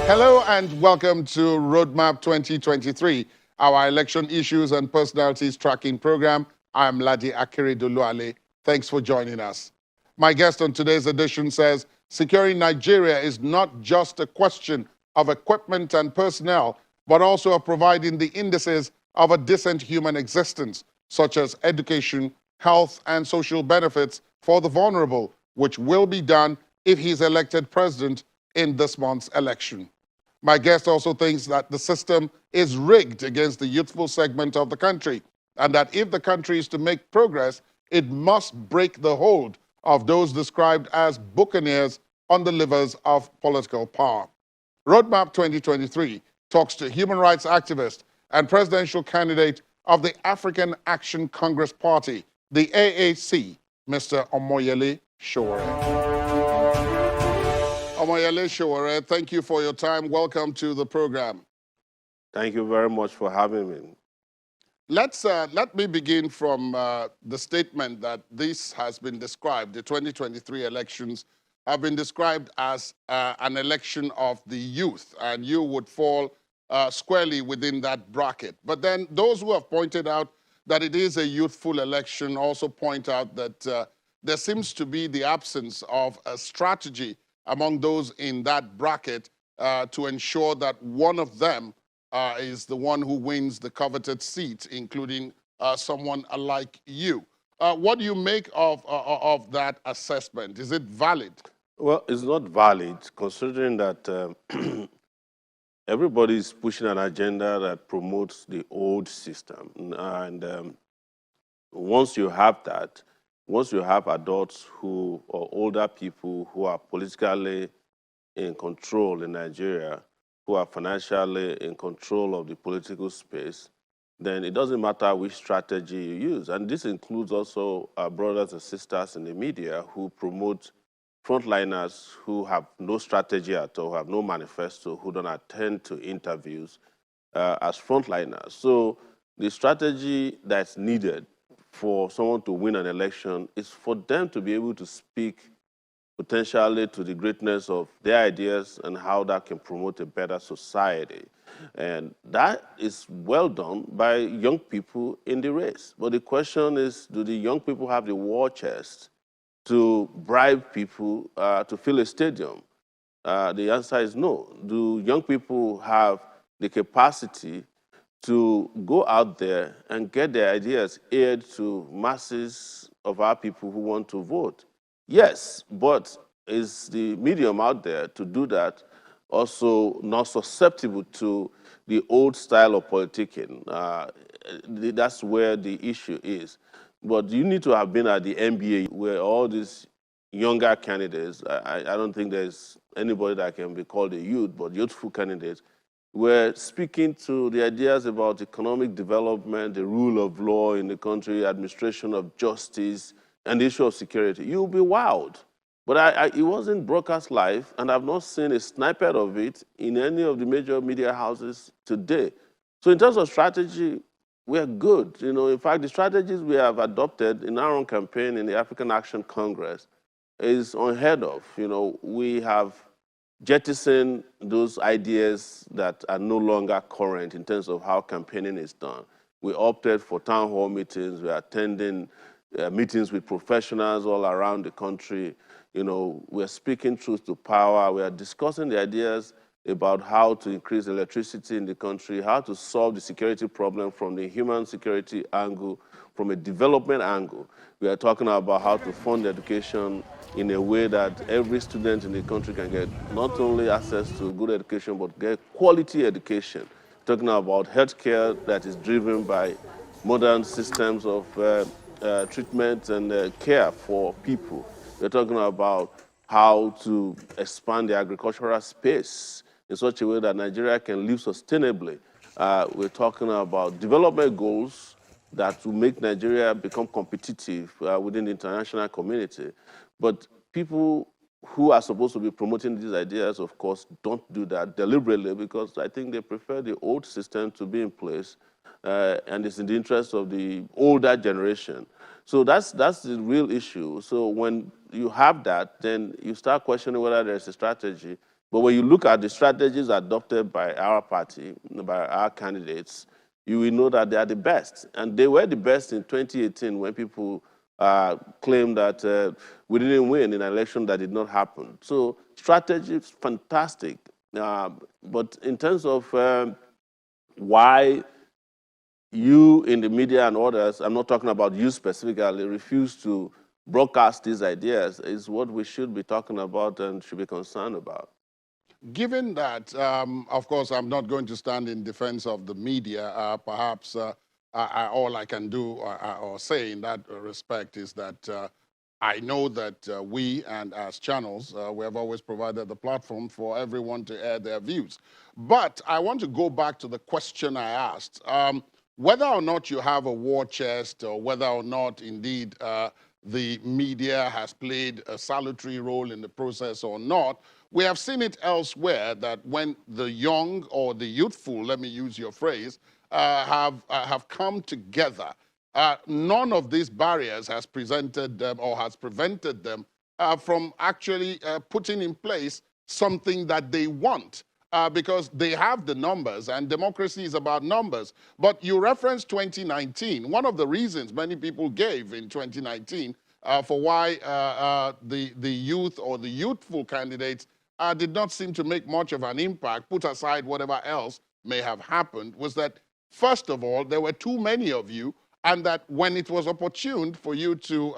Hello and welcome to Roadmap 2023, our election issues and personalities tracking program. I'm Ladi Akeredoluale. Thanks for joining us. My guest on today's edition says securing Nigeria is not just a question of equipment and personnel, but also of providing the indices of a decent human existence, such as education, health, and social benefits for the vulnerable, which will be done if he's elected president in this month's election. My guest also thinks that the system is rigged against the youthful segment of the country, and that if the country is to make progress, it must break the hold of those described as buccaneers on the livers of political power. Roadmap 2023 talks to human rights activist and presidential candidate of the African Action Congress Party, the AAC, Mr. Omoyele Sowore. Omoyele Sowore, thank you for your time. Welcome to the program. Thank you very much for having me. Let me begin from the statement that this has been described, the 2023 elections have been described as an election of the youth, and you would fall squarely within that bracket. But then those who have pointed out that it is a youthful election also point out that there seems to be the absence of a strategy among those in that bracket to ensure that one of them is the one who wins the coveted seat, including someone like you. What do you make of that assessment? Is it valid? Well, it's not valid considering that everybody is pushing an agenda that promotes the old system. And once you have that, once you have adults who, or older people who are politically in control in Nigeria, who are financially in control of the political space, then it doesn't matter which strategy you use. And this includes also our brothers and sisters in the media who promote frontliners who have no strategy at all, have no manifesto, who don't attend to interviews as frontliners. So the strategy that's needed for someone to win an election is for them to be able to speak potentially to the greatness of their ideas and how that can promote a better society. And that is well done by young people in the race. But the question is, do the young people have the war chest to bribe people to fill a stadium? The answer is no. Do young people have the capacity to go out there and get their ideas aired to masses of our people who want to vote? Yes, but is the medium out there to do that also not susceptible to the old style of politicking? That's where the issue is. But you need to have been at the NBA where all these younger candidates, I don't think there's anybody that can be called a youth, but youthful candidates, were speaking to the ideas about economic development, the rule of law in the country, administration of justice, and the issue of security. You'll be wowed. But it wasn't broadcast live, and I've not seen a snippet of it in any of the major media houses today. So in terms of strategy, we're good. You know, in fact, the strategies we have adopted in our own campaign in the African Action Congress is unheard of. You know, we have jettison those ideas that are no longer current in terms of how campaigning is done. We opted for town hall meetings. We're attending meetings with professionals all around the country. You know, we're speaking truth to power. We are discussing the ideas about how to increase electricity in the country, how to solve the security problem from the human security angle, from a development angle. We are talking about how to fund education in a way that every student in the country can get not only access to good education, but get quality education. Talking about healthcare that is driven by modern systems of treatment and care for people. We're talking about how to expand the agricultural space in such a way that Nigeria can live sustainably. We're talking about development goals that will make Nigeria become competitive within the international community. But people who are supposed to be promoting these ideas, of course, don't do that deliberately because I think they prefer the old system to be in place, and it's in the interest of the older generation. So that's the real issue. So when you have that, then you start questioning whether there's a strategy. But when you look at the strategies adopted by our party, by our candidates, you will know that they are the best. And they were the best in 2018 when people claimed that we didn't win in an election that did not happen. So strategy is fantastic. But in terms of why you in the media and others, I'm not talking about you specifically, refuse to broadcast these ideas is what we should be talking about and should be concerned about. Given that, of course, I'm not going to stand in defense of the media. Perhaps all I can do or say in that respect is that I know that we and as channels, we have always provided the platform for everyone to air their views. But I want to go back to the question I asked. Whether or not you have a war chest or whether or not indeed the media has played a salutary role in the process or not, we have seen it elsewhere that when the young or the youthful, let me use your phrase, have come together, none of these barriers has presented them or has prevented them from actually putting in place something that they want. Because they have the numbers, and democracy is about numbers. But you referenced 2019. One of the reasons many people gave in 2019 for why the youth or the youthful candidates did not seem to make much of an impact, put aside whatever else may have happened, was that, first of all, there were too many of you, and that when it was opportune for you to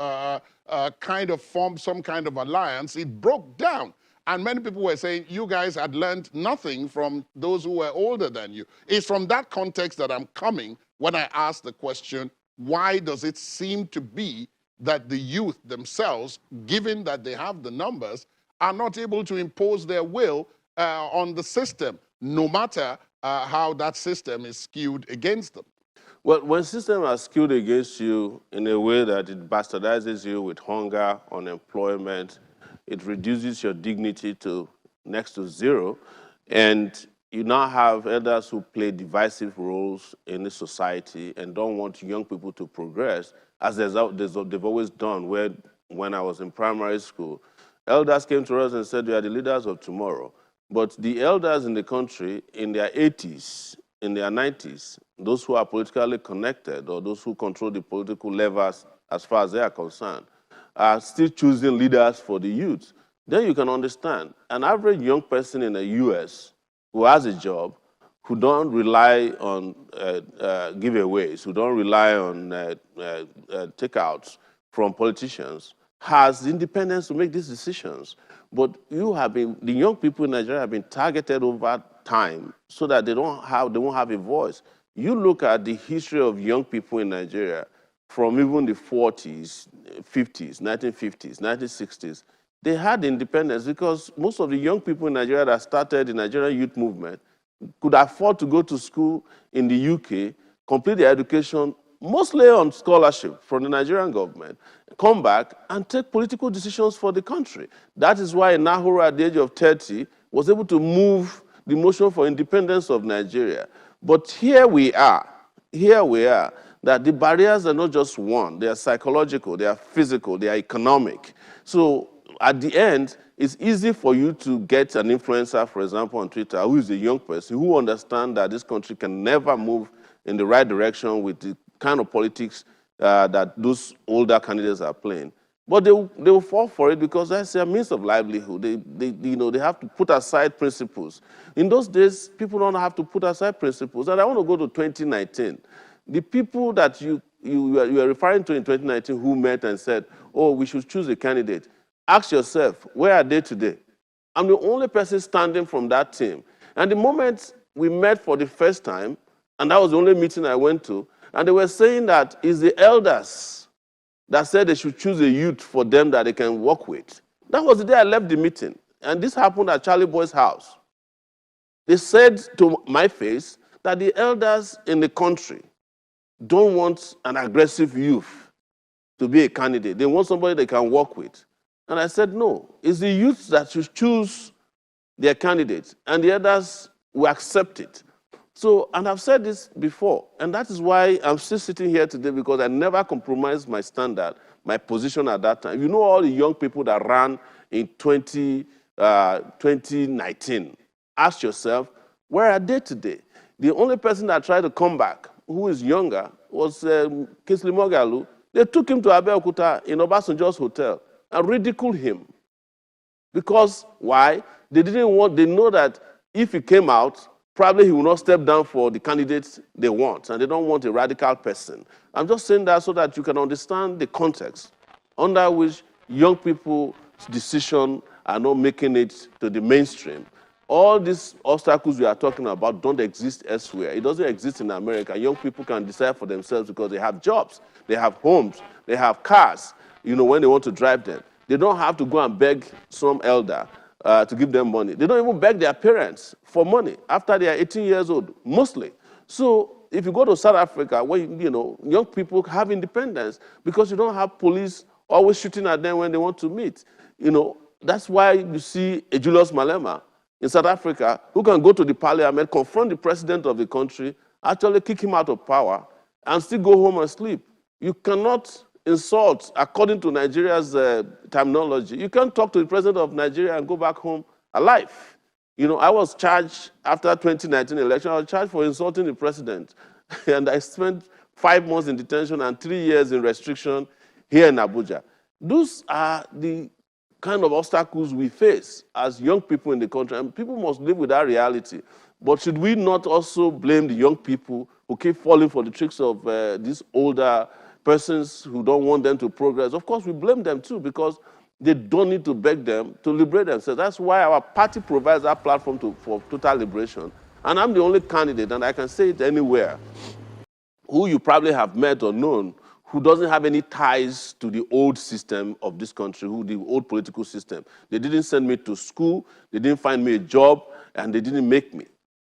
kind of form some kind of alliance, it broke down. And many people were saying you guys had learned nothing from those who were older than you. It's from that context that I'm coming when I ask the question, why does it seem to be that the youth themselves, given that they have the numbers, are not able to impose their will on the system, no matter how that system is skewed against them? Well, when systems are skewed against you in a way that it bastardizes you with hunger, unemployment, it reduces your dignity to next to zero, and you now have elders who play divisive roles in the society and don't want young people to progress, as they've always done. When I was in primary school, elders came to us and said, "We are the leaders of tomorrow." But the elders in the country in their 80s, in their 90s, those who are politically connected or those who control the political levers as far as they are concerned, are still choosing leaders for the youth. Then you can understand an average young person in the US who has a job, who don't rely on giveaways, who don't rely on takeouts from politicians, has the independence to make these decisions. But the young people in Nigeria have been targeted over time so that they won't have a voice. You look at the history of young people in Nigeria from even the 40s, 50s, 1950s, 1960s, they had independence because most of the young people in Nigeria that started the Nigerian youth movement could afford to go to school in the UK, complete their education mostly on scholarship from the Nigerian government, come back and take political decisions for the country. That is why Nahuru at the age of 30 was able to move the motion for independence of Nigeria. But here we are, that the barriers are not just one, they are psychological, they are physical, they are economic. So at the end, it's easy for you to get an influencer, for example, on Twitter, who is a young person, who understands that this country can never move in the right direction with the kind of politics that those older candidates are playing. But they will fall for it because that's their means of livelihood. They have to put aside principles. In those days, people don't have to put aside principles. And I want to go to 2019. The people that you are referring to in 2019 who met and said, oh, we should choose a candidate, ask yourself, where are they today? I'm the only person standing from that team. And the moment we met for the first time, and that was the only meeting I went to, and they were saying that it's the elders that said they should choose a youth for them that they can work with. That was the day I left the meeting. And this happened at Charlie Boy's house. They said to my face that the elders in the country don't want an aggressive youth to be a candidate. They want somebody they can work with. And I said, no, it's the youth that should choose their candidate, and the others will accept it. So, and I've said this before, and that is why I'm still sitting here today, because I never compromised my standard, my position at that time. You know all the young people that ran in 2014, 2019. Ask yourself, where are they today? The only person that tried to come back, who is younger, was Kingsley Moghalu. They took him to Abeokuta in Obasanjo's hotel and ridiculed him. Because why? They know that if he came out, probably he will not step down for the candidates they want, and they don't want a radical person. I'm just saying that so that you can understand the context under which young people's decisions are not making it to the mainstream. All these obstacles we are talking about don't exist elsewhere. It doesn't exist in America. Young people can decide for themselves because they have jobs, they have homes, they have cars, when they want to drive them. They don't have to go and beg some elder to give them money. They don't even beg their parents for money after they are 18 years old, mostly. So if you go to South Africa, where young people have independence because you don't have police always shooting at them when they want to meet. That's why you see a Julius Malema in South Africa who can go to the parliament, confront the president of the country, actually kick him out of power, and still go home and sleep. You cannot insult, according to Nigeria's terminology. You can't talk to the president of Nigeria and go back home alive. I was charged after 2019 election, I was charged for insulting the president. And I spent 5 months in detention and 3 years in restriction here in Abuja. Those are the kind of obstacles we face as young people in the country, and people must live with that reality. But should we not also blame the young people who keep falling for the tricks of these older persons who don't want them to progress? Of course, we blame them too, because they don't need to beg them to liberate themselves. That's why our party provides that platform for total liberation. And I'm the only candidate, and I can say it anywhere, who you probably have met or known, who doesn't have any ties to the old system of this country, the old political system. They didn't send me to school, they didn't find me a job, and they didn't make me.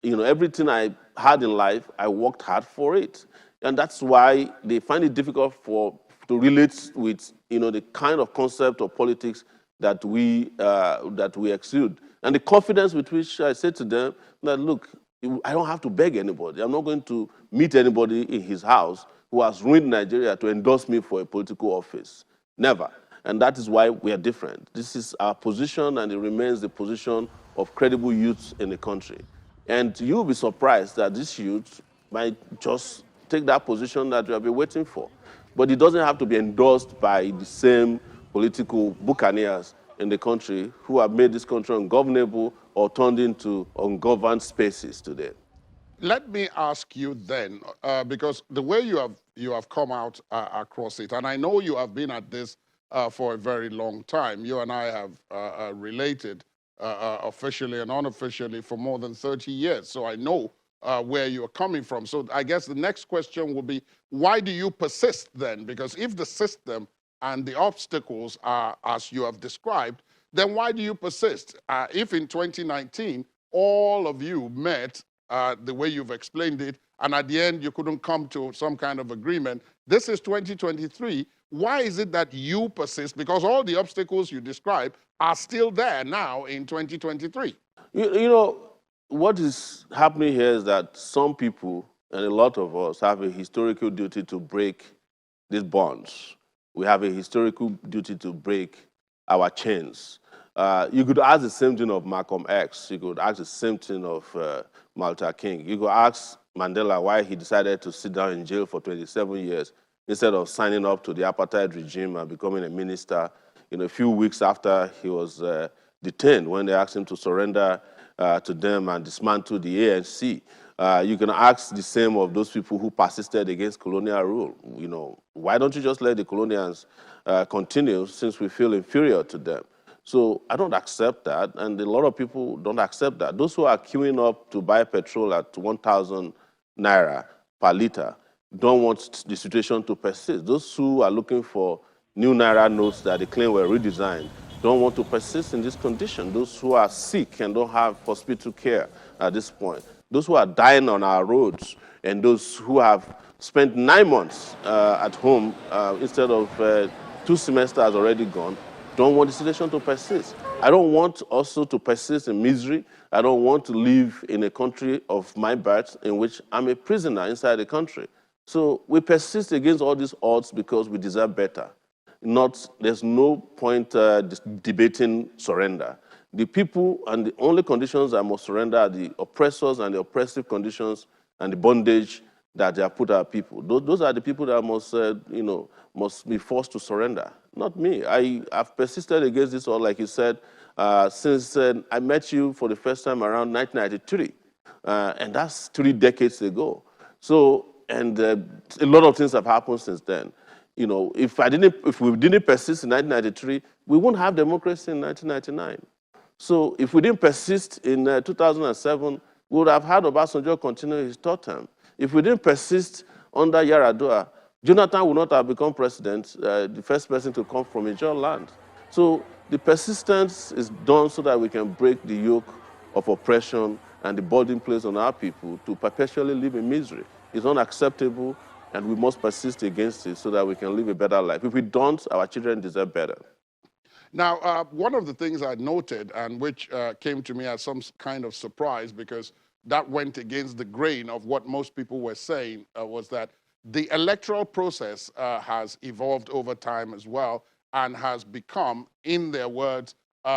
Everything I had in life, I worked hard for it. And that's why they find it difficult to relate with, the kind of concept of politics that we exude. And the confidence with which I say to them that, look, I don't have to beg anybody. I'm not going to meet anybody in his house who has ruined Nigeria to endorse me for a political office. Never. And that is why we are different. This is our position, and it remains the position of credible youths in the country. And you'll be surprised that these youths might just take that position that you have been waiting for. But it doesn't have to be endorsed by the same political buccaneers in the country who have made this country ungovernable or turned into ungoverned spaces today. Let me ask you then, because the way you have come out across it, and I know you have been at this for a very long time. You and I have related officially and unofficially for more than 30 years, so I know where you're coming from. So I guess the next question will be, why do you persist then? Because if the system and the obstacles are as you have described, then why do you persist? If in 2019 all of you met the way you've explained it, and at the end you couldn't come to some kind of agreement. This is 2023. Why is it that you persist? Because all the obstacles you describe are still there now in 2023. What is happening here is that some people, and a lot of us, have a historical duty to break these bonds. We have a historical duty to break our chains. You could ask the same thing of Malcolm X. You could ask the same thing of Martin Luther King. You could ask Mandela why he decided to sit down in jail for 27 years instead of signing up to the apartheid regime and becoming a minister a few weeks after he was detained, when they asked him to surrender to them and dismantle the ANC. You can ask the same of those people who persisted against colonial rule. Why don't you just let the colonials continue, since we feel inferior to them? So I don't accept that, and a lot of people don't accept that. Those who are queuing up to buy petrol at 1,000 naira per liter don't want the situation to persist. Those who are looking for new naira notes that they claim were redesigned don't want to persist in this condition. Those who are sick and don't have hospital care at this point, those who are dying on our roads, and those who have spent 9 months at home instead of 2 semesters already gone, don't want the situation to persist. I don't want also to persist in misery. I don't want to live in a country of my birth in which I'm a prisoner inside the country. So we persist against all these odds because we deserve better. There's no point debating surrender. The people and the only conditions that must surrender are the oppressors and the oppressive conditions and the bondage that they have put our people. Those are the people that must be forced to surrender, not me. I've persisted against this, or like you said, since I met you for the first time around 1993, and that's 3 decades ago. So, and a lot of things have happened since then. If we didn't persist in 1993, we wouldn't have democracy in 1999. So if we didn't persist in 2007, we would have had Obasanjo continue his third term. If we didn't persist under Yar'Adua, Jonathan would not have become president, the first person to come from Ijaw land. So the persistence is done so that we can break the yoke of oppression and the burden placed on our people to perpetually live in misery. It's unacceptable, and we must persist against it so that we can live a better life. If we don't, our children deserve better. Now, one of the things I noted, and which came to me as some kind of surprise, because that went against the grain of what most people were saying, was that the electoral process has evolved over time as well, and has become, in their words,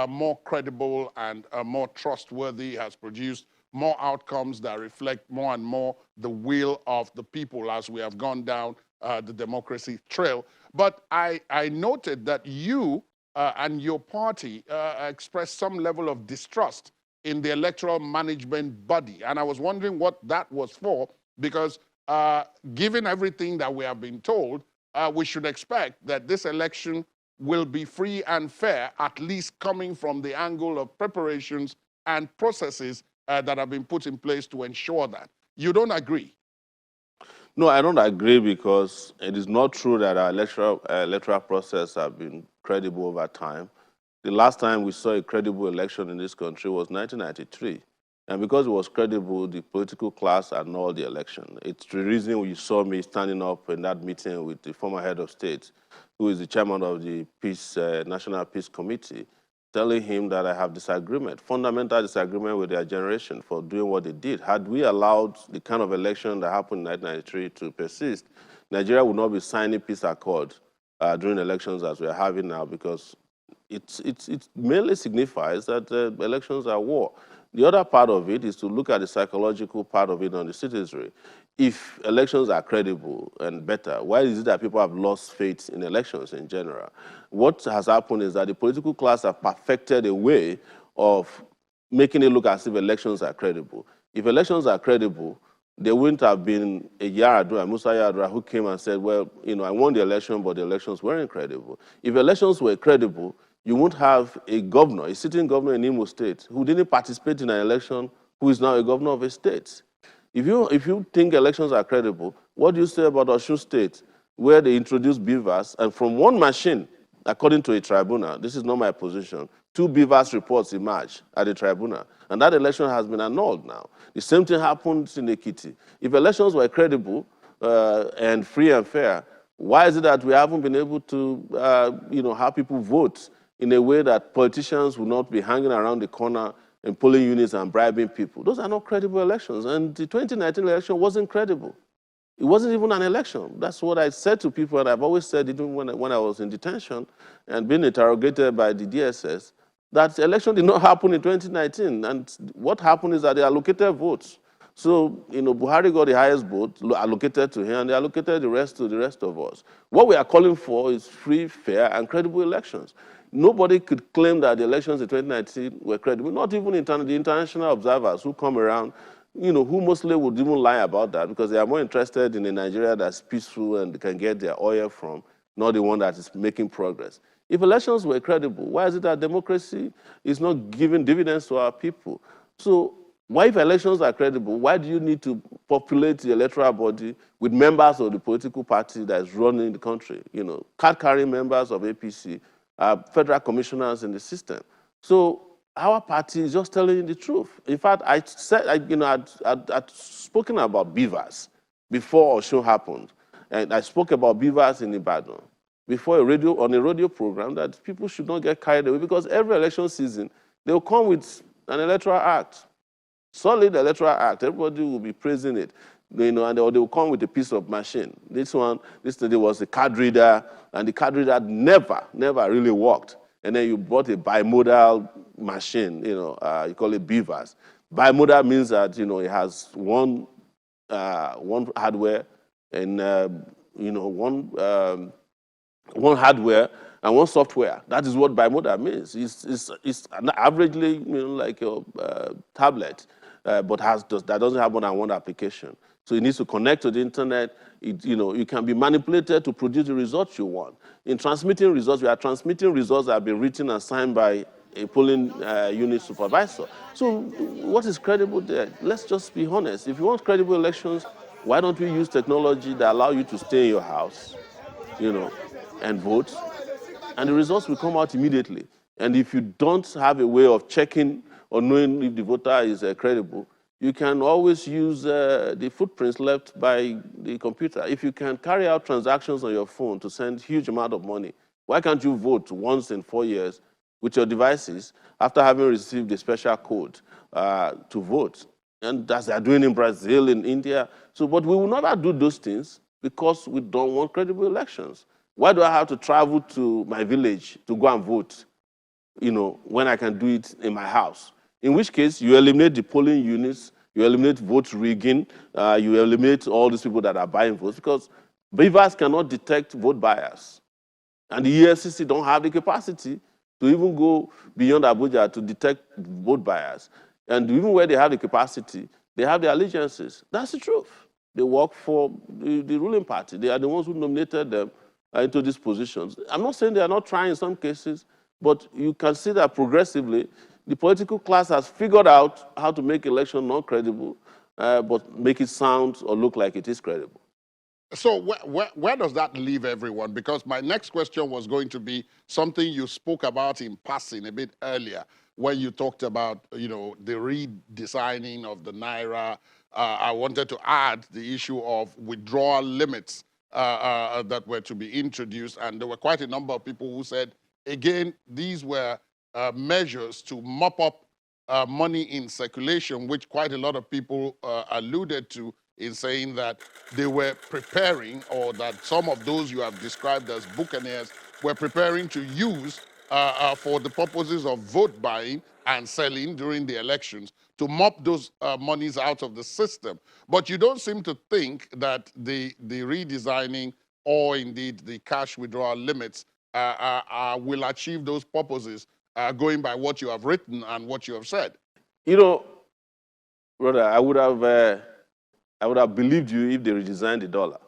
more credible and more trustworthy, has produced more outcomes that reflect more and more the will of the people as we have gone down the democracy trail. But I noted that you and your party expressed some level of distrust in the electoral management body. And I was wondering what that was for, because given everything that we have been told, we should expect that this election will be free and fair, at least coming from the angle of preparations and processes that have been put in place to ensure that. You don't agree? No, I don't agree, because it is not true that our electoral process have been credible over time. The last time we saw a credible election in this country was 1993. And because it was credible, the political class annulled the election. It's the reason you saw me standing up in that meeting with the former head of state, who is the chairman of the National Peace Committee, telling him that I have fundamental disagreement with their generation for doing what they did. Had we allowed the kind of election that happened in 1993 to persist, Nigeria would not be signing peace accord during elections as we are having now, because it mainly signifies that elections are war. The other part of it is to look at the psychological part of it on the citizenry. If elections are credible and better, why is it that people have lost faith in elections in general? What has happened is that the political class have perfected a way of making it look as if elections are credible. If elections are credible, there wouldn't have been a Yar'Adua, Musa Yar'Adua, who came and said, well, I won the election, but the elections weren't credible. If elections were credible, you won't have a governor, a sitting governor in Imo State, who didn't participate in an election, who is now a governor of a state. If you think elections are credible, what do you say about Osun State, where they introduced beavers, and from one machine, according to a tribunal, this is not my position, 2 beavers reports emerged at the tribunal, and that election has been annulled now. The same thing happened in Ekiti. If elections were credible and free and fair, why is it that we haven't been able to have people vote in a way that politicians will not be hanging around the corner in polling units and bribing people? Those are not credible elections. And the 2019 election wasn't credible. It wasn't even an election. That's what I said to people, and I've always said, even when I was in detention and being interrogated by the DSS, that the election did not happen in 2019. And what happened is that they allocated votes. So, Buhari got the highest vote allocated to him, and they allocated the rest to the rest of us. What we are calling for is free, fair, and credible elections. Nobody could claim that the elections in 2019 were credible, not even the international observers who come around, who mostly would even lie about that, because they are more interested in a Nigeria that's peaceful and can get their oil from, not the one that is making progress. If elections were credible, why is it that democracy is not giving dividends to our people? So why, if elections are credible, why do you need to populate the electoral body with members of the political party that is running the country? Card-carrying members of APC, federal commissioners in the system. So our party is just telling you the truth. In fact, I said, I'd spoken about beavers before Osun happened, and I spoke about beavers in Ibadan before on a radio program, that people should not get carried away, because every election season they will come with an electoral act, solid electoral act. Everybody will be praising it. you know, and they will come with a piece of machine. This today was a card reader, and the card reader never really worked. And then you bought a bimodal machine, you know, you call it beavers. Bimodal means that, you know, it has one hardware and, you know, one hardware and one software. That is what bimodal means. It's averagely, you know, like a tablet, but that doesn't have more than one application. So it needs to connect to the internet. You know, you can be manipulated to produce the results you want. In transmitting results, we are transmitting results that have been written and signed by a polling unit supervisor. So what is credible there? Let's just be honest. If you want credible elections, why don't we use technology that allow you to stay in your house, you know, and vote? And the results will come out immediately. And if you don't have a way of checking or knowing if the voter is credible, you can always use the footprints left by the computer. If you can carry out transactions on your phone to send huge amount of money, why can't you vote once in 4 years with your devices after having received a special code to vote? And as they're doing in Brazil, in India. So, but we will never do those things because we don't want credible elections. Why do I have to travel to my village to go and vote, you know, when I can do it in my house? In which case, you eliminate the polling units, you eliminate vote rigging, you eliminate all these people that are buying votes, because beavers cannot detect vote buyers. And the EFCC don't have the capacity to even go beyond Abuja to detect vote buyers. And even where they have the capacity, they have their allegiances. That's the truth. They work for the ruling party. They are the ones who nominated them into these positions. I'm not saying they are not trying in some cases, but you can see that progressively, the political class has figured out how to make election not credible, but make it sound or look like it is credible. So where does that leave everyone? Because my next question was going to be something you spoke about in passing a bit earlier, when you talked about, you know, the redesigning of the Naira. I wanted to add the issue of withdrawal limits that were to be introduced. And there were quite a number of people who said, again, these were measures to mop up money in circulation, which quite a lot of people alluded to in saying that they were preparing, or that some of those you have described as buccaneers were preparing to use for the purposes of vote buying and selling during the elections to mop those monies out of the system. But you don't seem to think that the redesigning or indeed the cash withdrawal limits will achieve those purposes, going by what you have written and what you have said. You know, brother, I would have believed you if they redesigned the dollar,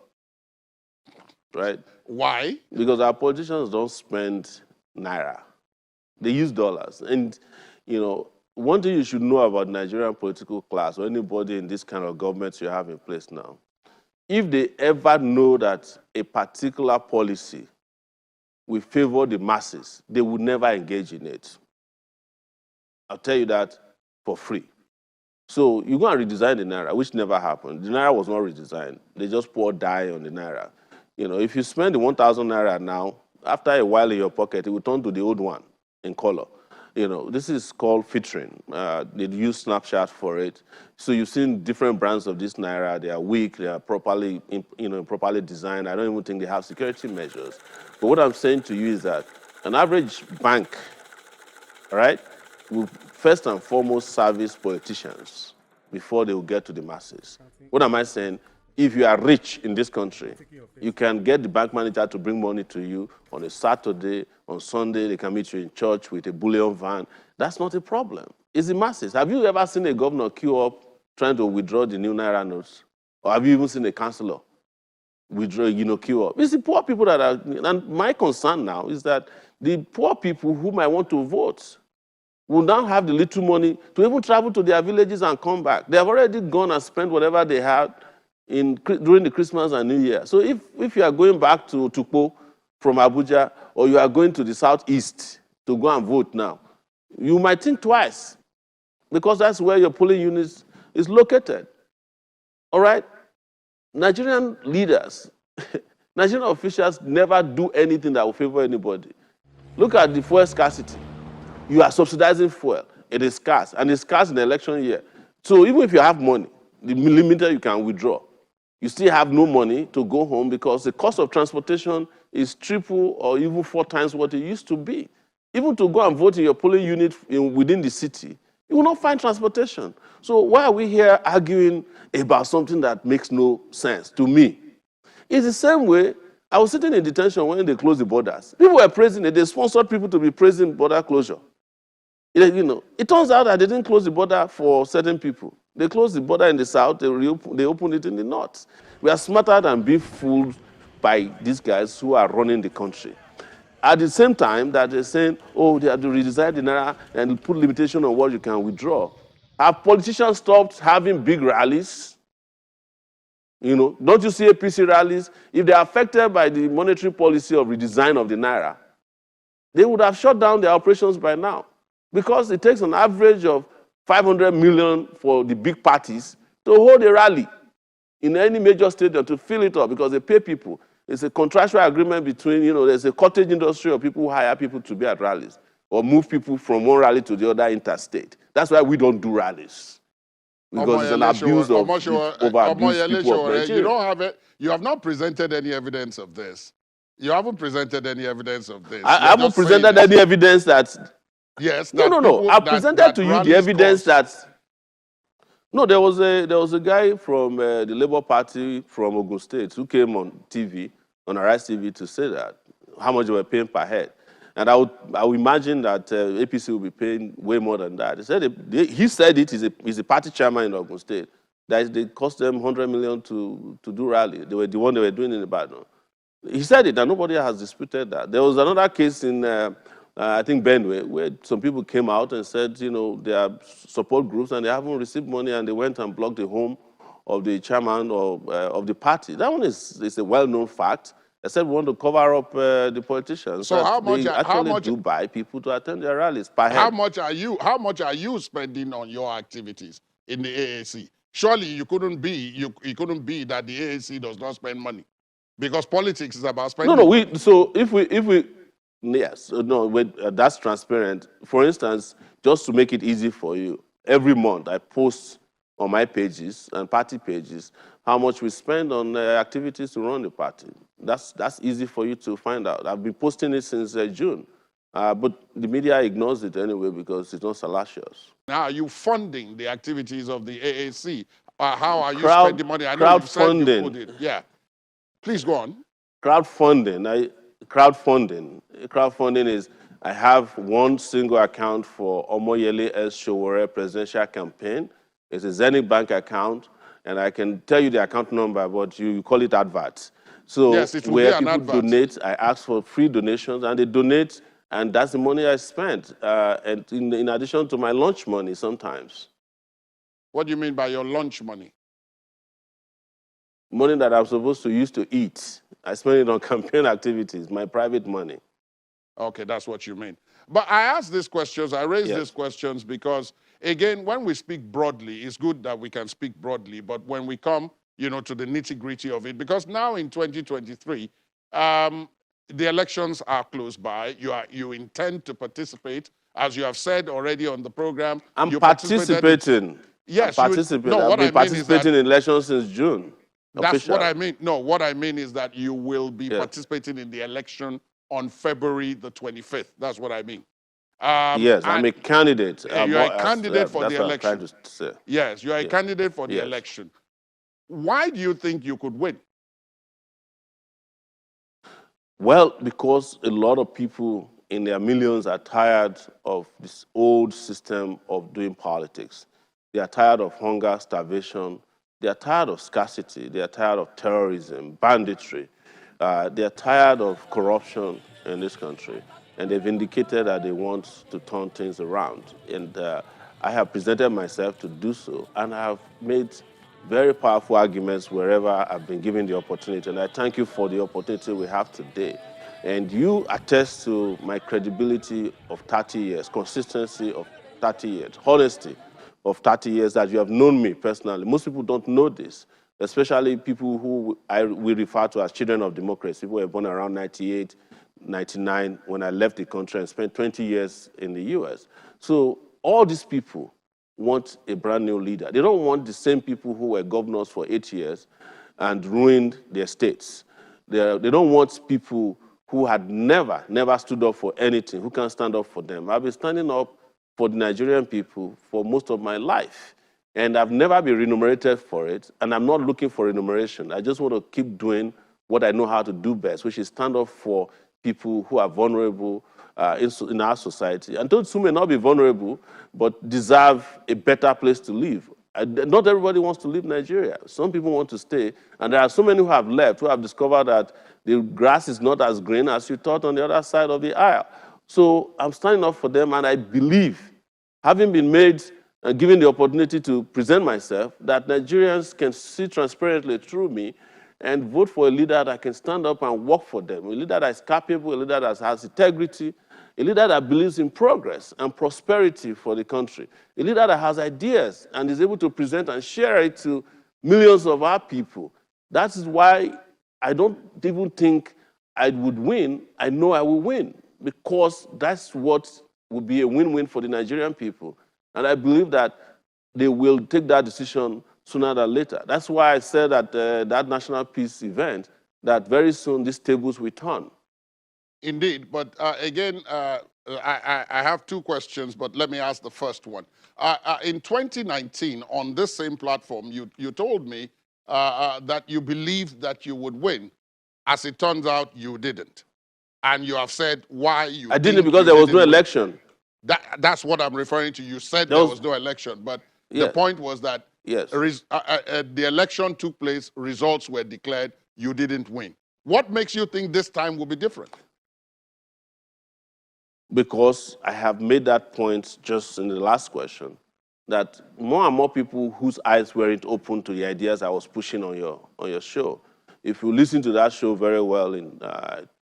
right? Why? Because our politicians don't spend Naira. They use dollars. And, you know, one thing you should know about Nigerian political class, or anybody in this kind of government you have in place now, if they ever know that a particular policy will favor the masses, they would never engage in it. I'll tell you that for free. So you go and redesign the Naira, which never happened. The Naira was not redesigned. They just poured dye on the Naira. You know, if you spend the 1,000 Naira now, after a while in your pocket, it will turn to the old one in color. You know, this is called filtering. They use Snapchat for it. So you've seen different brands of this Naira. They are weak. They are properly, properly designed. I don't even think they have security measures. But what I'm saying to you is that an average bank, all right, will first and foremost service politicians before they will get to the masses. What am I saying? If you are rich in this country, you can get the bank manager to bring money to you on a Saturday, on Sunday, they can meet you in church with a bullion van. That's not a problem. It's the masses. Have you ever seen a governor queue up trying to withdraw the new Naira notes? Or have you even seen a councillor withdraw, queue up? It's the poor people that are, and my concern now is that the poor people who might want to vote will now have the little money to even travel to their villages and come back. They have already gone and spent whatever they had during the Christmas and New Year. So if you are going back to Tukpo from Abuja, or you are going to the southeast to go and vote now, you might think twice, because that's where your polling unit is located. All right? Nigerian leaders, Nigerian officials never do anything that will favor anybody. Look at the fuel scarcity. You are subsidizing fuel. It is scarce, and it's scarce in the election year. So even if you have money, the limited you can withdraw. you still have no money to go home because the cost of transportation is triple or even 4 times what it used to be. Even to go and vote in your polling unit within the city, you will not find transportation. So why are we here arguing about something that makes no sense to me? It's the same way I was sitting in detention when they closed the borders. People were praising it. They sponsored people to be praising border closure. It turns out that they didn't close the border for certain people. They closed the border in the south, they opened it in the north. We are smarter than being fooled by these guys who are running the country. At the same time that they're saying, oh, they have to redesign the naira and put limitation on what you can withdraw. Have politicians stopped having big rallies? Don't you see APC rallies? If they're affected by the monetary policy of redesign of the naira, they would have shut down their operations by now. Because it takes an average of 500 million for the big parties to hold a rally in any major stadium to fill it up because they pay people. It's a contractual agreement between, there's a cottage industry of people who hire people to be at rallies or move people from one rally to the other interstate. That's why we don't do rallies. Because it's an abuse of over-abused people of Nigeria. You don't have it. You have not presented any evidence of this. You haven't presented any evidence of this. I haven't presented any evidence that... Yes. No. I presented to you the evidence that... No, there was a guy from the Labour Party from Ogun State who came on TV, on Arise TV, to say that, how much they were paying per head. And I would imagine that APC will be paying way more than that. He said he's a party chairman in Ogun State, that it cost them 100 million to do rally. They were the one they were doing in Ibadan. He said it, and nobody has disputed that. There was another case in, I think, Benue, where some people came out and said, there are support groups and they haven't received money, and they went and blocked the home of the chairman of the party. That one is a well-known fact. I said we want to cover up the politicians. So how much? How much do buy people to attend their rallies per head? How much are you spending on your activities in the AAC? Surely it couldn't be that the AAC does not spend money, because politics is about spending. That's transparent. For instance, just to make it easy for you, every month I post on my pages and party pages how much we spend on activities to run the party. That's easy for you to find out. I've been posting it since June, but the media ignores it anyway because it's not salacious. Now, are you funding the activities of the AAC? How are you spending money? I know you said you put it. Yeah, please go on. Crowdfunding is, I have one single account for Omoyele S. Sowore presidential campaign. It's a Zenith Bank account, and I can tell you the account number, but you call it adverts. So yes, it will where be an people advert. donate, I ask for free donations, and they donate, and that's the money I spent, and in addition to my lunch money sometimes. What do you mean by your lunch money? Money that I'm supposed to use to eat. I spend it on campaign activities, my private money. Okay, that's what you mean. But I ask these questions, I raise these questions because, again, when we speak broadly, it's good that we can speak broadly, but when we come, to the nitty-gritty of it, because now in 2023, the elections are close by. You intend to participate, as you have said already on the program. I'm participating. Yes, I've been participating in elections since June. That's what I mean. No, what I mean is that you will be participating in the election on February the 25th. That's what I mean. Yes, I'm a candidate. You're a candidate for the election. That's what I'm trying to say. Yes, you're a candidate for the election. Why do you think you could win? Well, because a lot of people in their millions are tired of this old system of doing politics. They are tired of hunger, starvation. They are tired of scarcity. They are tired of terrorism, banditry. They are tired of corruption in this country. And they've indicated that they want to turn things around. And I have presented myself to do so. And I have made very powerful arguments wherever I've been given the opportunity. And I thank you for the opportunity we have today. And you attest to my credibility of 30 years, consistency of 30 years, honesty of 30 years that you have known me personally. Most people don't know this, especially people who we refer to as children of democracy, who were born around 98, 99, when I left the country and spent 20 years in the US. So all these people want a brand new leader. They don't want the same people who were governors for 8 years and ruined their states. They don't want people who had never stood up for anything, who can stand up for them. I've been standing up for the Nigerian people for most of my life, and I've never been remunerated for it, and I'm not looking for remuneration. I just want to keep doing what I know how to do best, which is stand up for people who are vulnerable in our society. And those who may not be vulnerable, but deserve a better place to live. Not everybody wants to leave Nigeria. Some people want to stay. And there are so many who have left, who have discovered that the grass is not as green as you thought on the other side of the aisle. So I'm standing up for them, and I believe, having been made and given the opportunity to present myself, that Nigerians can see transparently through me and vote for a leader that can stand up and work for them, a leader that is capable, a leader that has integrity, a leader that believes in progress and prosperity for the country, a leader that has ideas and is able to present and share it to millions of our people. That is why I don't even think I would win. I know I will win, because that's what would be a win-win for the Nigerian people. And I believe that they will take that decision sooner than later. That's why I said at that National Peace event that very soon these tables will turn. Indeed, but again, I have two questions, but let me ask the first one. In 2019, on this same platform, you told me that you believed that you would win. As it turns out, you didn't. And you have said why you I didn't, because there was no election. That's what I'm referring to. You said there was no election, but the point was that the election took place, results were declared, you didn't win. What makes you think this time will be different? Because I have made that point just in the last question, that more and more people whose eyes weren't open to the ideas I was pushing on your show. If you listen to that show very well in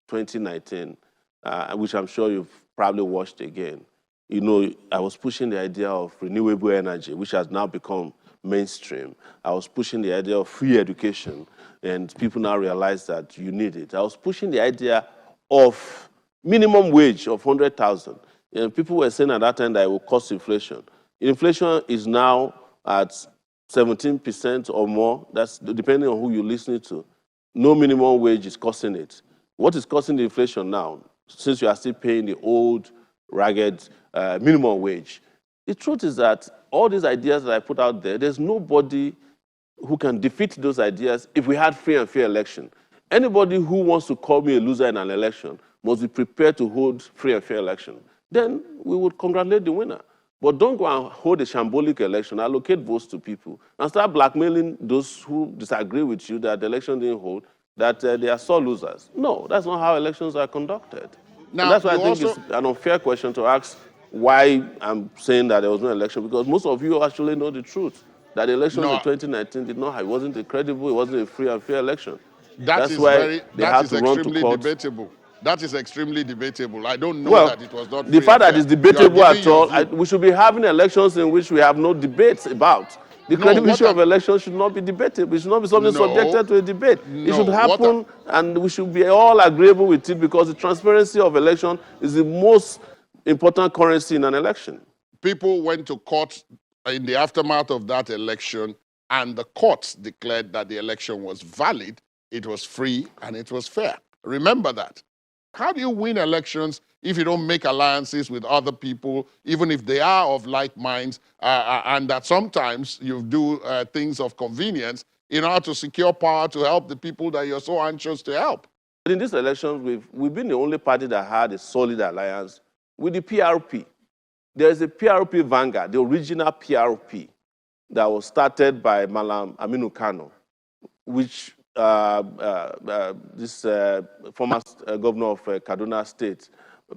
2019, which I'm sure you've probably watched again, you know, I was pushing the idea of renewable energy, which has now become mainstream. I was pushing the idea of free education, and people now realize that you need it. I was pushing the idea of minimum wage of 100,000. And people were saying at that time that it will cause inflation. Inflation is now at 17% or more. That's depending on who you're listening to. No minimum wage is causing it. What is causing the inflation now, since you are still paying the old, ragged minimum wage? The truth is that all these ideas that I put out there, there's nobody who can defeat those ideas if we had free and fair election. Anybody who wants to call me a loser in an election must be prepared to hold free and fair election. Then we would congratulate the winner. But don't go and hold a shambolic election, allocate votes to people, and start blackmailing those who disagree with you that the election didn't hold, that they are sore losers. No, that's not how elections are conducted. Now, and that's why I think it's an unfair question to ask why I'm saying that there was no election, because most of you actually know the truth, that the election in 2019 did not have, it wasn't a credible, it wasn't a free and fair election. That's why they had to run to court. Debatable. That is extremely debatable. I don't know that it was not free. The fact that it's debatable at all, we should be having elections in which we have no debates about. The credibility of elections should not be debatable. It should not be something subjected to a debate. It should happen, and we should be all agreeable with it, because the transparency of election is the most important currency in an election. People went to court in the aftermath of that election, and the courts declared that the election was valid, it was free, and it was fair. Remember that. How do you win elections if you don't make alliances with other people, even if they are of like minds, and that sometimes you do things of convenience in order to secure power to help the people that you're so anxious to help? In this election, we've been the only party that had a solid alliance with the PRP. There is a PRP vanguard, the original PRP, that was started by Malam Aminu Kano, which this former governor of Kaduna State,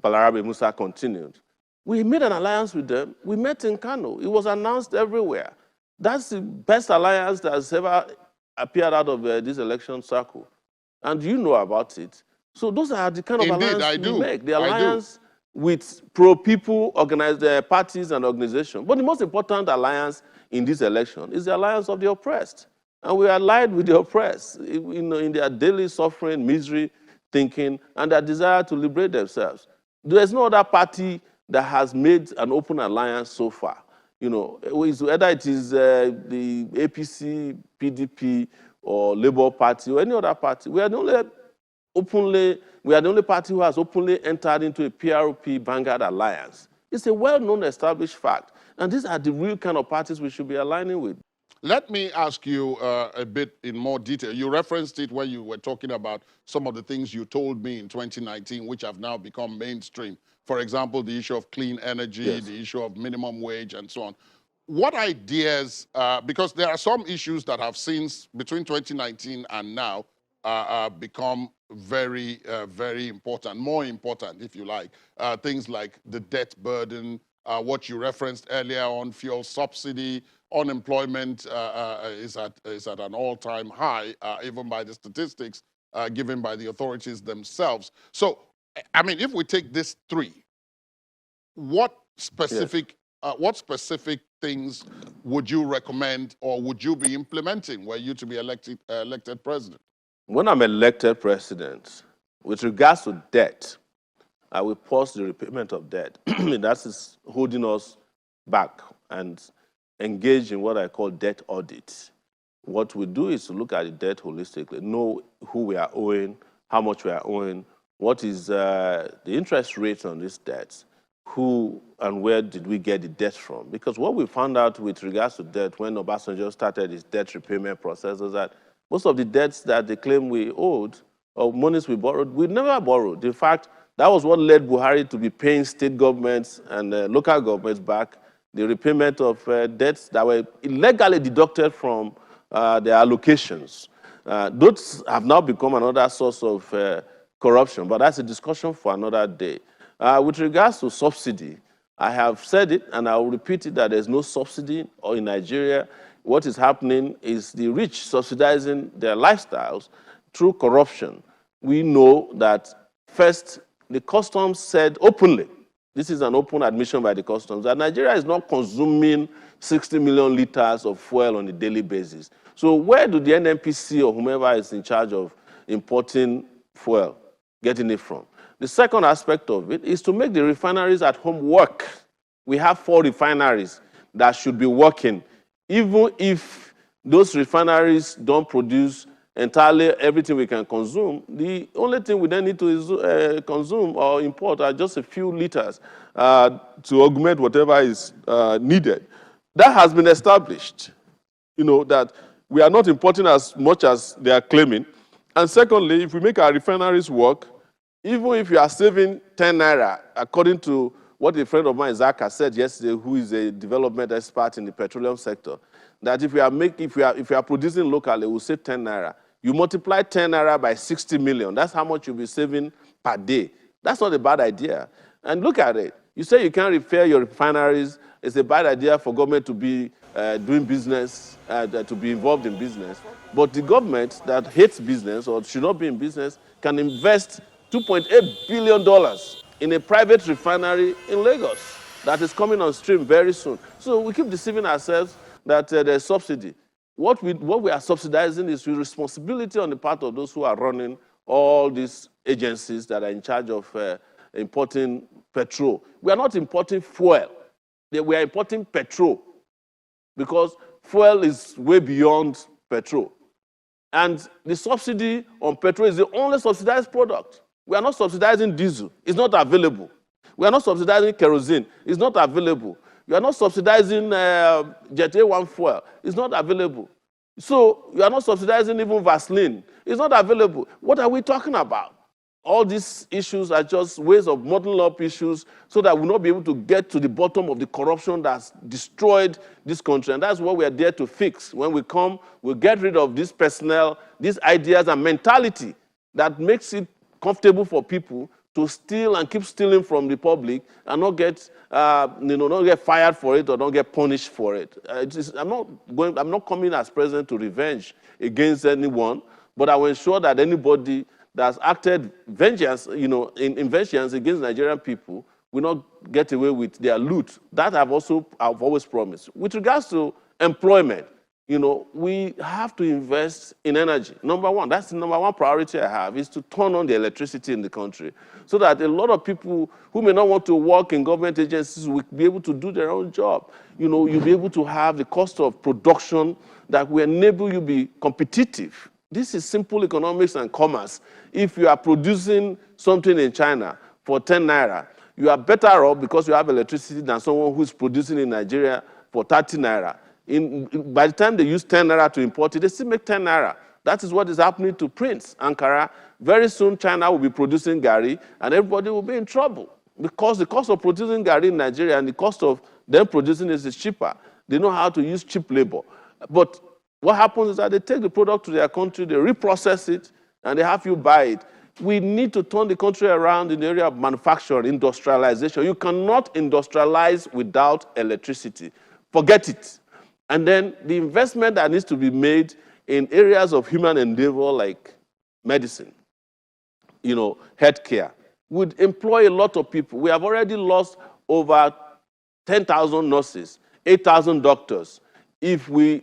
Balarabe Musa, continued. We made an alliance with them. We met in Kano. It was announced everywhere. That's the best alliance that has ever appeared out of this election circle. And you know about it. So those are the kind of alliance we make. The alliance with pro-people organized parties and organizations. But the most important alliance in this election is the alliance of the oppressed. And we are allied with the oppressed in their daily suffering, misery, thinking, and their desire to liberate themselves. There is no other party that has made an open alliance so far. You know, whether it is the APC, PDP, or Labour Party or any other party. We are the only party who has openly entered into a PRP Vanguard alliance. It's a well-known established fact. And these are the real kind of parties we should be aligning with. Let me ask you a bit in more detail. You referenced it when you were talking about some of the things you told me in 2019, which have now become mainstream. For example, the issue of clean energy, Yes. the issue of minimum wage, and so on. What ideas, because there are some issues that have since, between 2019 and now, become very, very important, more important, if you like. Things like the debt burden, what you referenced earlier on, fuel subsidy, unemployment is at an all-time high, even by the statistics given by the authorities themselves. So, I mean, if we take these three, what specific things would you recommend or would you be implementing were you to be elected president? When I'm elected president, with regards to debt, I will pause the repayment of debt. That is holding us back and engage in what I call debt audit. What we do is to look at the debt holistically, know who we are owing, how much we are owing, what is the interest rate on these debts, who and where did we get the debt from? Because what we found out with regards to debt when Obasanjo started his debt repayment process was that most of the debts that they claim we owed or monies we borrowed, we never borrowed. In fact, that was what led Buhari to be paying state governments and local governments back the repayment of debts that were illegally deducted from their allocations. Those have now become another source of corruption, but that's a discussion for another day. With regards to subsidy, I have said it and I will repeat it that there's no subsidy in Nigeria. What is happening is the rich subsidizing their lifestyles through corruption. We know that first, the customs said openly, this is an open admission by the customs, that Nigeria is not consuming 60 million liters of fuel on a daily basis. So where do the NNPC or whomever is in charge of importing fuel getting it from? The second aspect of it is to make the refineries at home work. We have 4 refineries that should be working. Even if those refineries don't produce entirely everything we can consume, the only thing we then need to consume or import are just a few liters to augment whatever is needed. That has been established, that we are not importing as much as they are claiming. And secondly, if we make our refineries work, even if you are saving 10 naira, according to what a friend of mine, Zaka, said yesterday, who is a development expert in the petroleum sector, that if we are producing locally, we'll save 10 naira. You multiply 10 naira by 60 million. That's how much you'll be saving per day. That's not a bad idea. And look at it. You say you can't repair your refineries. It's a bad idea for government to be doing business, to be involved in business. But the government that hates business or should not be in business can invest $2.8 billion in a private refinery in Lagos that is coming on stream very soon. So we keep deceiving ourselves that there's subsidy. What we are subsidizing is the responsibility on the part of those who are running all these agencies that are in charge of importing petrol. We are not importing fuel. We are importing petrol because fuel is way beyond petrol. And the subsidy on petrol is the only subsidized product. We are not subsidizing diesel. It's not available. We are not subsidizing kerosene. It's not available. You are not subsidizing Jet A1 fuel. It's not available. So you are not subsidizing even Vaseline. It's not available. What are we talking about? All these issues are just ways of muddling up issues so that we'll not be able to get to the bottom of the corruption that's destroyed this country. And that's what we are there to fix. When we come, we'll get rid of this personnel, these ideas and mentality that makes it comfortable for people to steal and keep stealing from the public and not get, not get fired for it or not get punished for it. I'm not coming as president to revenge against anyone, but I will ensure that anybody that's acted vengeance, in vengeance against Nigerian people will not get away with their loot. That I've always promised. With regards to employment, we have to invest in energy. Number one, that's the number one priority I have, is to turn on the electricity in the country so that a lot of people who may not want to work in government agencies will be able to do their own job. You'll be able to have the cost of production that will enable you to be competitive. This is simple economics and commerce. If you are producing something in China for 10 naira, you are better off because you have electricity than someone who's producing in Nigeria for 30 naira. By the time they use 10 naira to import it, they still make 10 naira. That is what is happening to Prince, Ankara. Very soon, China will be producing gari, and everybody will be in trouble because the cost of producing gari in Nigeria and the cost of them producing it is cheaper. They know how to use cheap labor. But what happens is that they take the product to their country, they reprocess it, and they have you buy it. We need to turn the country around in the area of manufacturing, industrialization. You cannot industrialize without electricity. Forget it. And then the investment that needs to be made in areas of human endeavor like medicine, healthcare, would employ a lot of people. We have already lost over 10,000 nurses, 8,000 doctors. If we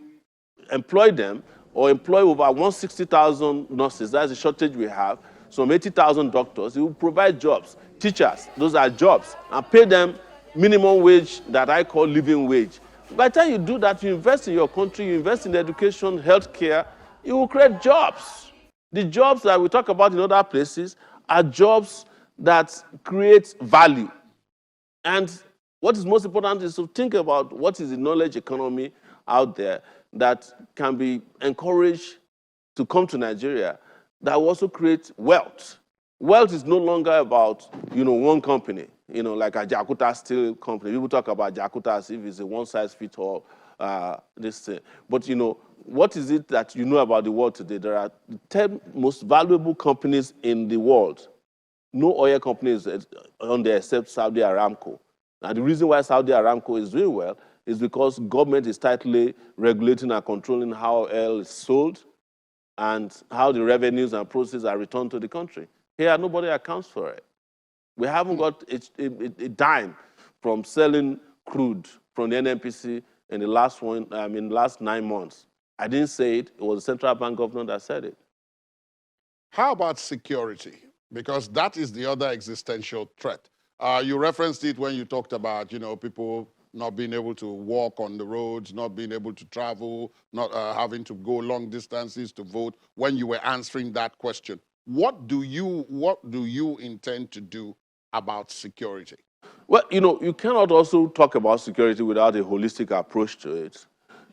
employ them or employ over 160,000 nurses, that's the shortage we have, some 80,000 doctors, it will provide jobs. Teachers, those are jobs, and pay them minimum wage that I call living wage. By the time you do that, you invest in your country, you invest in education, healthcare, you will create jobs. The jobs that we talk about in other places are jobs that create value. And what is most important is to think about what is the knowledge economy out there that can be encouraged to come to Nigeria that will also create wealth. Wealth is no longer about, one company, like a Jakarta Steel company. People talk about Jakarta as if it's a one-size-fits-all this thing. But, what is it that you know about the world today? There are 10 most valuable companies in the world. No oil company is on there except Saudi Aramco. Now, the reason why Saudi Aramco is doing well is because government is tightly regulating and controlling how oil is sold and how the revenues and proceeds are returned to the country. Here, nobody accounts for it. We haven't got a dime from selling crude from the NNPC in the last 9 months. I didn't say it. It was the central bank governor that said it. How about security? Because that is the other existential threat. You referenced it when you talked about, people not being able to walk on the roads, not being able to travel, not having to go long distances to vote. When you were answering that question, what do you intend to do about security? Well, you cannot also talk about security without a holistic approach to it.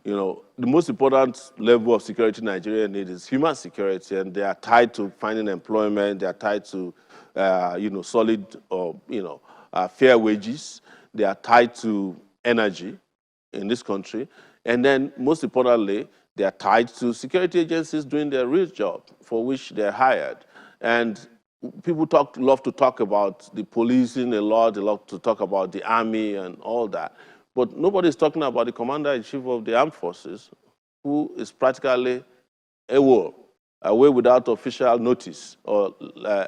The most important level of security Nigeria needs is human security, and they are tied to finding employment. They are tied to, solid or, fair wages. They are tied to energy in this country. And then, most importantly, they are tied to security agencies doing their real job for which they're hired. And people love to talk about the policing a lot. They love to talk about the army and all that. But nobody's talking about the commander-in-chief of the armed forces, who is practically away without official notice or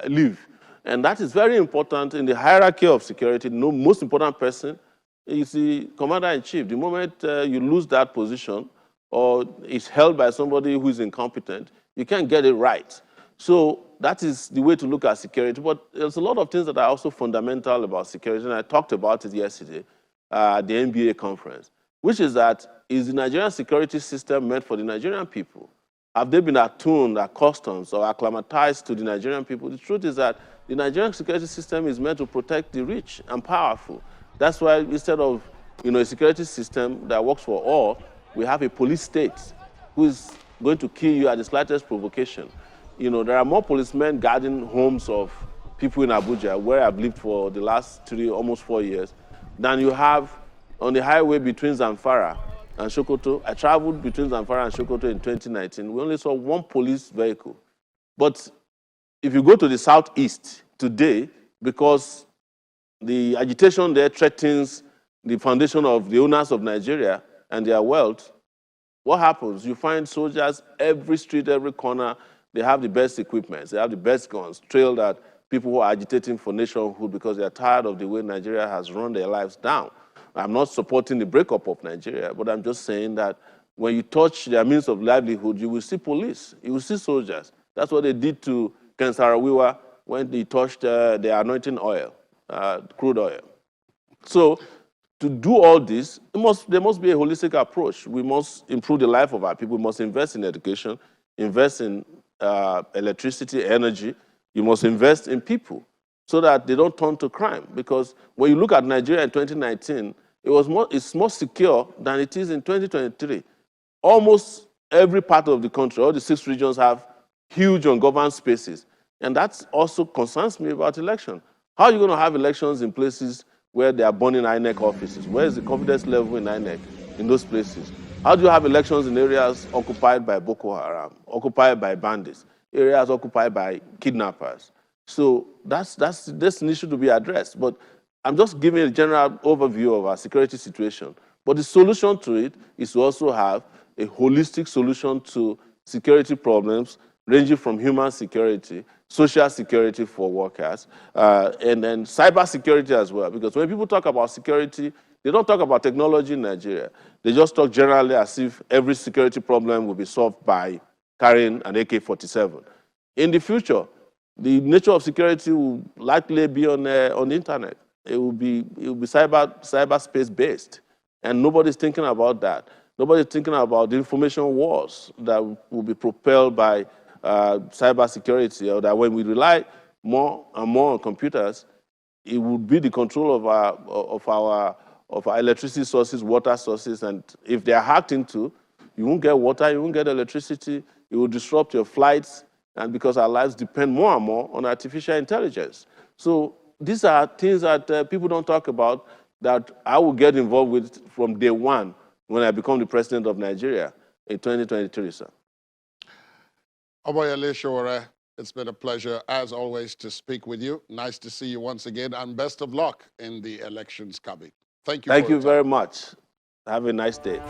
leave. And that is very important in the hierarchy of security. The most important person is the commander-in-chief. The moment you lose that position or it's held by somebody who is incompetent, you can't get it right. So that is the way to look at security. But there's a lot of things that are also fundamental about security, and I talked about it yesterday at the NBA conference, which is that, is the Nigerian security system meant for the Nigerian people? Have they been attuned, accustomed, or acclimatized to the Nigerian people? The truth is that the Nigerian security system is meant to protect the rich and powerful. That's why instead of a security system that works for all, we have a police state who is going to kill you at the slightest provocation. There are more policemen guarding homes of people in Abuja, where I've lived for the last almost 4 years, than you have on the highway between Zamfara and Sokoto. I traveled between Zamfara and Sokoto in 2019. We only saw one police vehicle. But if you go to the southeast today, because the agitation there threatens the foundation of the owners of Nigeria and their wealth, what happens? You find soldiers every street, every corner. They have the best equipment. They have the best guns trailed at people who are agitating for nationhood because they are tired of the way Nigeria has run their lives down. I'm not supporting the breakup of Nigeria, but I'm just saying that when you touch their means of livelihood, you will see police, you will see soldiers. That's what they did to Ken Saro-Wiwa when they touched the anointing oil, crude oil. So to do all this, there must be a holistic approach. We must improve the life of our people. We must invest in education, invest in electricity, energy. You must invest in people so that they don't turn to crime. Because when you look at Nigeria in 2019, it's more secure than it is in 2023. Almost every part of the country, all the 6 regions have huge ungoverned spaces. And that also concerns me about election. How are you going to have elections in places where they are burning INEC offices? Where is the confidence level in INEC in those places? How do you have elections in areas occupied by Boko Haram, occupied by bandits, areas occupied by kidnappers? So that's an issue to be addressed. But I'm just giving a general overview of our security situation. But the solution to it is to also have a holistic solution to security problems ranging from human security, social security for workers, and then cyber security as well. Because when people talk about security, they don't talk about technology in Nigeria. They just talk generally as if every security problem will be solved by carrying an AK-47. In the future, the nature of security will likely be on the internet. It will be cyberspace based, and nobody's thinking about that. Nobody's thinking about the information wars that will be propelled by cybersecurity, or that when we rely more and more on computers, it would be the control of our electricity sources, water sources, and if they are hacked into, you won't get water, you won't get electricity, it will disrupt your flights, and because our lives depend more and more on artificial intelligence. So these are things that people don't talk about that I will get involved with from day one when I become the president of Nigeria in 2023, sir. Omoyele Sowore, it's been a pleasure, as always, to speak with you. Nice to see you once again, and best of luck in the elections coming. Thank you. Thank you very much. Have a nice day.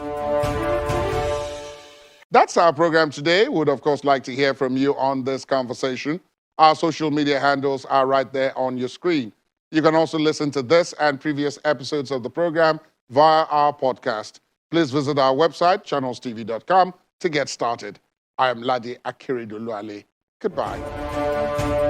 That's our program today. We would, of course, like to hear from you on this conversation. Our social media handles are right there on your screen. You can also listen to this and previous episodes of the program via our podcast. Please visit our website, channelstv.com, to get started. I am Ladi Akeredoluale. Goodbye.